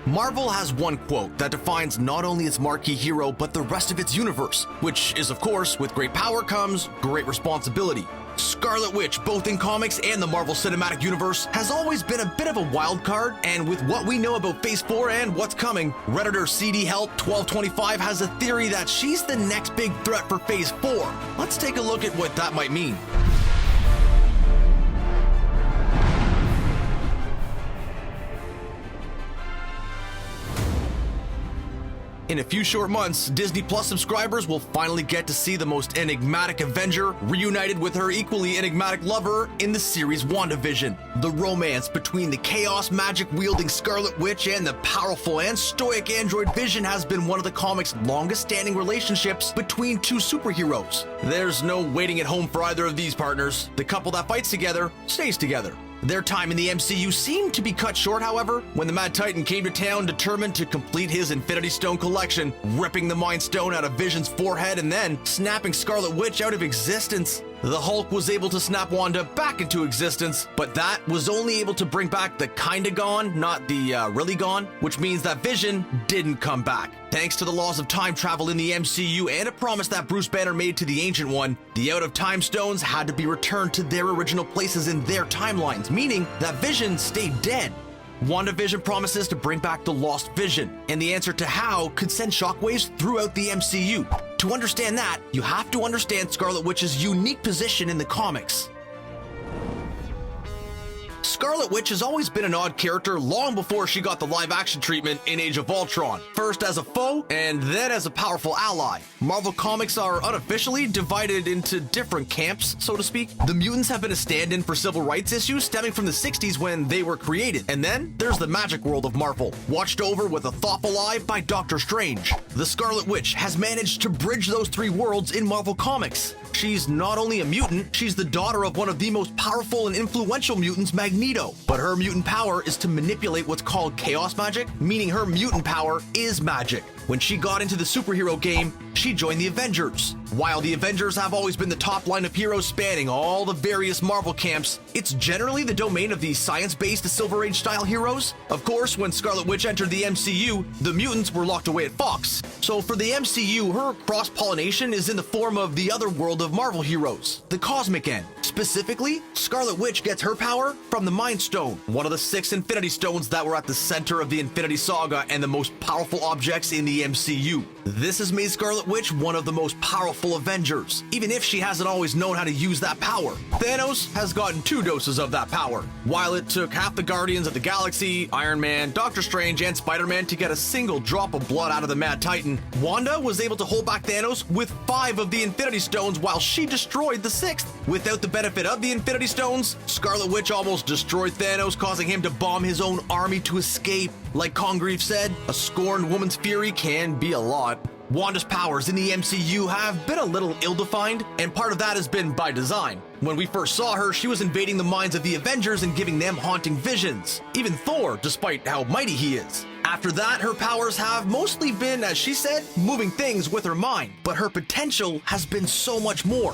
Marvel has one quote that defines not only its marquee hero, but the rest of its universe, which is, of course, with great power comes great responsibility. Scarlet Witch, both in comics and the Marvel Cinematic Universe, has always been a bit of a wild card, and with what we know about Phase 4 and what's coming, Redditor CD Help 1225 has a theory that she's the next big threat for Phase 4. Let's take a look at what that might mean. In a few short months, Disney Plus subscribers will finally get to see the most enigmatic Avenger reunited with her equally enigmatic lover in the series WandaVision. The romance between the chaos magic-wielding Scarlet Witch and the powerful and stoic android Vision has been one of the comic's longest-standing relationships between two superheroes. There's no waiting at home for either of these partners. The couple that fights together stays together. Their time in the MCU seemed to be cut short, however, when the Mad Titan came to town determined to complete his Infinity Stone collection, ripping the Mind Stone out of Vision's forehead and then snapping Scarlet Witch out of existence. The Hulk was able to snap Wanda back into existence, but that was only able to bring back the kinda gone, not the really gone, which means that Vision didn't come back. Thanks to the laws of time travel in the MCU and a promise that Bruce Banner made to the Ancient One, the out-of-time stones had to be returned to their original places in their timelines, meaning that Vision stayed dead. WandaVision promises to bring back the lost Vision, and the answer to how could send shockwaves throughout the MCU. To understand that, you have to understand Scarlet Witch's unique position in the comics. Scarlet Witch has always been an odd character long before she got the live-action treatment in Age of Ultron, first as a foe and then as a powerful ally. Marvel Comics are unofficially divided into different camps, so to speak. The Mutants have been a stand-in for civil rights issues stemming from the 60s when they were created. And then there's the magic world of Marvel, watched over with a thoughtful eye by Doctor Strange. The Scarlet Witch has managed to bridge those three worlds in Marvel Comics. She's not only a mutant, she's the daughter of one of the most powerful and influential mutants, Magneto. But her mutant power is to manipulate what's called chaos magic, meaning her mutant power is magic. When she got into the superhero game, she joined the Avengers. While the Avengers have always been the top line of heroes spanning all the various Marvel camps, it's generally the domain of the science-based Silver Age-style heroes. Of course, when Scarlet Witch entered the MCU, the mutants were locked away at Fox. So for the MCU, her cross-pollination is in the form of the other world of Marvel heroes, the cosmic end. Specifically, Scarlet Witch gets her power from the Mind Stone, one of the 6 Infinity Stones that were at the center of the Infinity Saga and the most powerful objects in the MCU. This has made Scarlet Witch one of the most powerful Avengers, even if she hasn't always known how to use that power. Thanos has gotten 2 doses of that power. While it took half the Guardians of the Galaxy, Iron Man, Doctor Strange, and Spider-Man to get a single drop of blood out of the Mad Titan, Wanda was able to hold back Thanos with 5 of the Infinity Stones while she destroyed the 6th. Without the benefit of the Infinity Stones, Scarlet Witch almost destroyed Thanos, causing him to bomb his own army to escape. Like Congreve said, a scorned woman's fury can be a lot. Wanda's powers in the MCU have been a little ill-defined, and part of that has been by design. When we first saw her, she was invading the minds of the Avengers and giving them haunting visions. Even Thor, despite how mighty he is. After that, her powers have mostly been, as she said, moving things with her mind. But her potential has been so much more.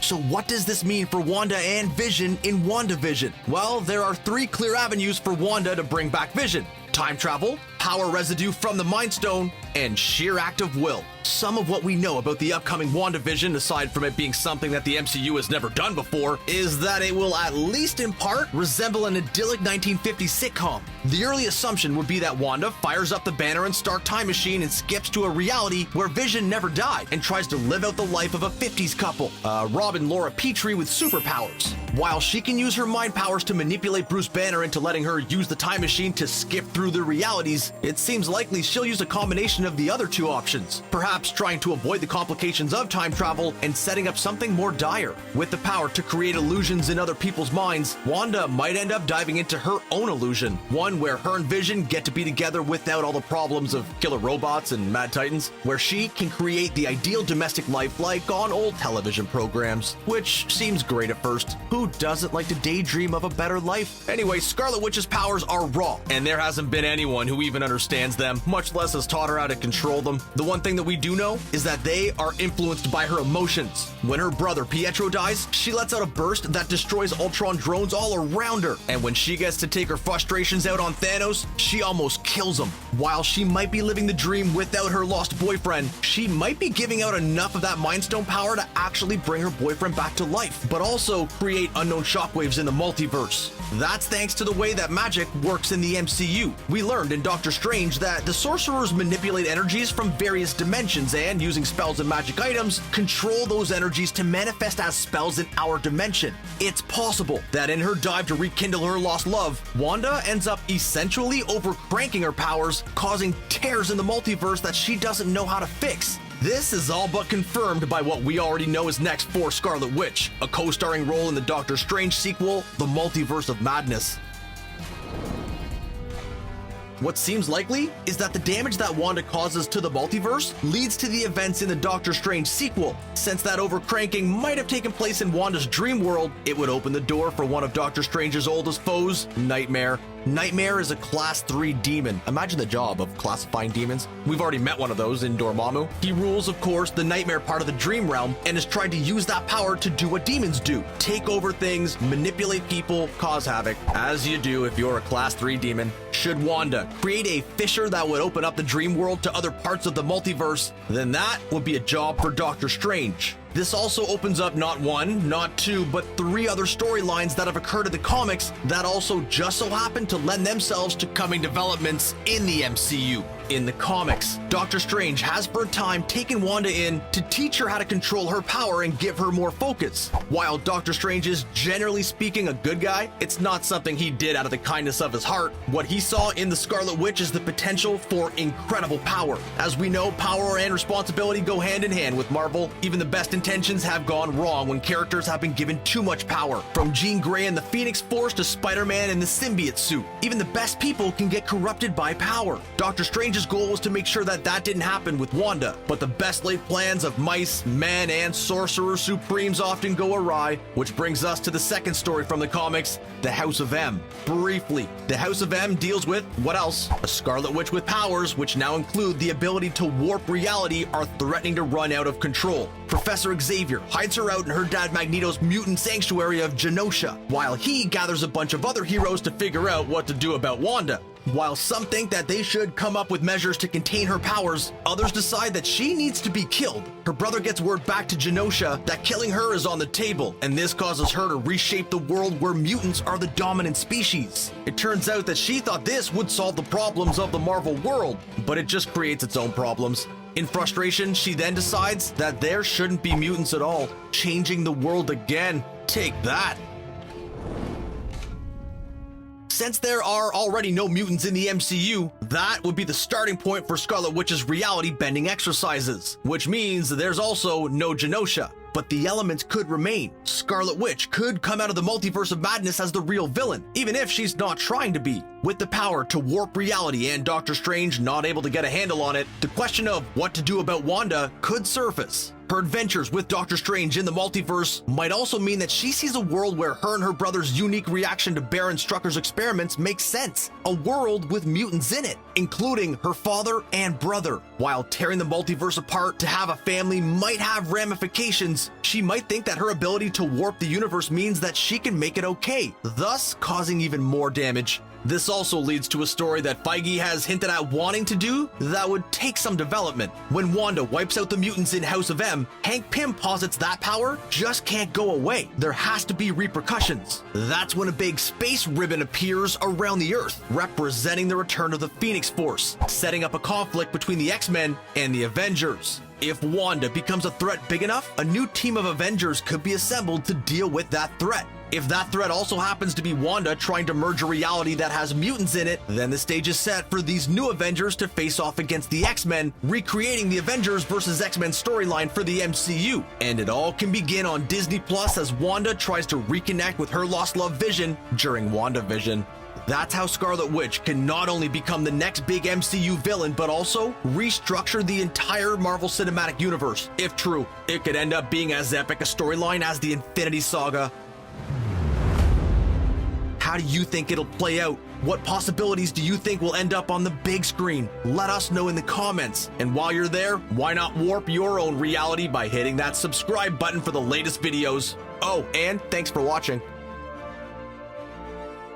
So what does this mean for Wanda and Vision in WandaVision? Well, there are 3 clear avenues for Wanda to bring back Vision: time travel, power residue from the Mind Stone, and sheer act of will. Some of what we know about the upcoming WandaVision, aside from it being something that the MCU has never done before, is that it will at least in part resemble an idyllic 1950s sitcom. The early assumption would be that Wanda fires up the Banner and Stark time machine and skips to a reality where Vision never died and tries to live out the life of a 50s couple, Rob and Laura Petrie with superpowers. While she can use her mind powers to manipulate Bruce Banner into letting her use the time machine to skip through the realities, it seems likely she'll use a combination of the other 2 options, perhaps trying to avoid the complications of time travel and setting up something more dire. With the power to create illusions in other people's minds, Wanda might end up diving into her own illusion, one where her and Vision get to be together without all the problems of killer robots and Mad Titans, where she can create the ideal domestic life like on old television programs, which seems great at first. Who doesn't like to daydream of a better life? Anyway, Scarlet Witch's powers are raw, and there hasn't been anyone who even understands them, much less has taught her how to control them. The one thing that we do know is that they are influenced by her emotions. When her brother Pietro dies, she lets out a burst that destroys Ultron drones all around her. And when she gets to take her frustrations out on Thanos, she almost kills him. While she might be living the dream without her lost boyfriend, she might be giving out enough of that Mind Stone power to actually bring her boyfriend back to life, but also create unknown shockwaves in the multiverse. That's thanks to the way that magic works in the MCU. We learned in Doctor Strange that the sorcerers manipulate energies from various dimensions and, using spells and magic items, control those energies to manifest as spells in our dimension. It's possible that in her dive to rekindle her lost love, Wanda ends up essentially overcranking her powers, causing tears in the multiverse that she doesn't know how to fix. This is all but confirmed by what we already know is next for Scarlet Witch, a co-starring role in the Doctor Strange sequel, The Multiverse of Madness. What seems likely is that the damage that Wanda causes to the multiverse leads to the events in the Doctor Strange sequel. Since that overcranking might have taken place in Wanda's dream world, it would open the door for one of Doctor Strange's oldest foes, Nightmare. Nightmare is a Class 3 demon. Imagine the job of classifying demons. We've already met one of those in Dormammu. He rules, of course, the Nightmare part of the dream realm and has tried to use that power to do what demons do. Take over things, manipulate people, cause havoc, as you do if you're a Class 3 demon. Should Wanda create a fissure that would open up the dream world to other parts of the multiverse, then that would be a job for Doctor Strange. This also opens up not one, not two, but 3 other storylines that have occurred in the comics that also just so happen to lend themselves to coming developments in the MCU. In the comics, Doctor Strange has for a time taken Wanda in to teach her how to control her power and give her more focus. While Doctor Strange is generally speaking a good guy, it's not something he did out of the kindness of his heart. What he saw in the Scarlet Witch is the potential for incredible power. As we know, power and responsibility go hand in hand with Marvel. Even the best intentions have gone wrong when characters have been given too much power. From Jean Grey and the Phoenix Force to Spider-Man and the symbiote suit, even the best people can get corrupted by power. Doctor Strange's goal was to make sure that that didn't happen with Wanda, but the best laid plans of mice, men, and sorcerer supremes often go awry, which brings us to the second story from the comics, the House of M. Briefly, the House of M deals with, what else? A Scarlet Witch with powers, which now include the ability to warp reality, are threatening to run out of control. Professor Xavier hides her out in her dad Magneto's mutant sanctuary of Genosha, while he gathers a bunch of other heroes to figure out what to do about Wanda. While some think that they should come up with measures to contain her powers, others decide that she needs to be killed. Her brother gets word back to Genosha that killing her is on the table, and this causes her to reshape the world where mutants are the dominant species. It turns out that she thought this would solve the problems of the Marvel world, but it just creates its own problems. In frustration, she then decides that there shouldn't be mutants at all, changing the world again. Take that. Since there are already no mutants in the MCU, that would be the starting point for Scarlet Witch's reality-bending exercises, which means there's also no Genosha. But the elements could remain. Scarlet Witch could come out of the Multiverse of Madness as the real villain, even if she's not trying to be. With the power to warp reality and Doctor Strange not able to get a handle on it, the question of what to do about Wanda could surface. Her adventures with Doctor Strange in the multiverse might also mean that she sees a world where her and her brother's unique reaction to Baron Strucker's experiments makes sense. A world with mutants in it, including her father and brother. While tearing the multiverse apart to have a family might have ramifications, she might think that her ability to warp the universe means that she can make it okay, thus causing even more damage. This also leads to a story that Feige has hinted at wanting to do that would take some development. When Wanda wipes out the mutants in House of M, Hank Pym posits that power just can't go away. There has to be repercussions. That's when a big space ribbon appears around the Earth, representing the return of the Phoenix Force, setting up a conflict between the X-Men and the Avengers. If Wanda becomes a threat big enough, a new team of Avengers could be assembled to deal with that threat. If that threat also happens to be Wanda trying to merge a reality that has mutants in it, then the stage is set for these new Avengers to face off against the X-Men, recreating the Avengers vs. X-Men storyline for the MCU. And it all can begin on Disney Plus as Wanda tries to reconnect with her lost love Vision during WandaVision. That's how Scarlet Witch can not only become the next big MCU villain, but also restructure the entire Marvel Cinematic Universe. If true, it could end up being as epic a storyline as the Infinity Saga. How How do you think it'll play out? What possibilities do you think will end up on the big screen? Let us know in the comments. And while you're there, why not warp your own reality by hitting that subscribe button for the latest videos? Oh, and thanks for watching.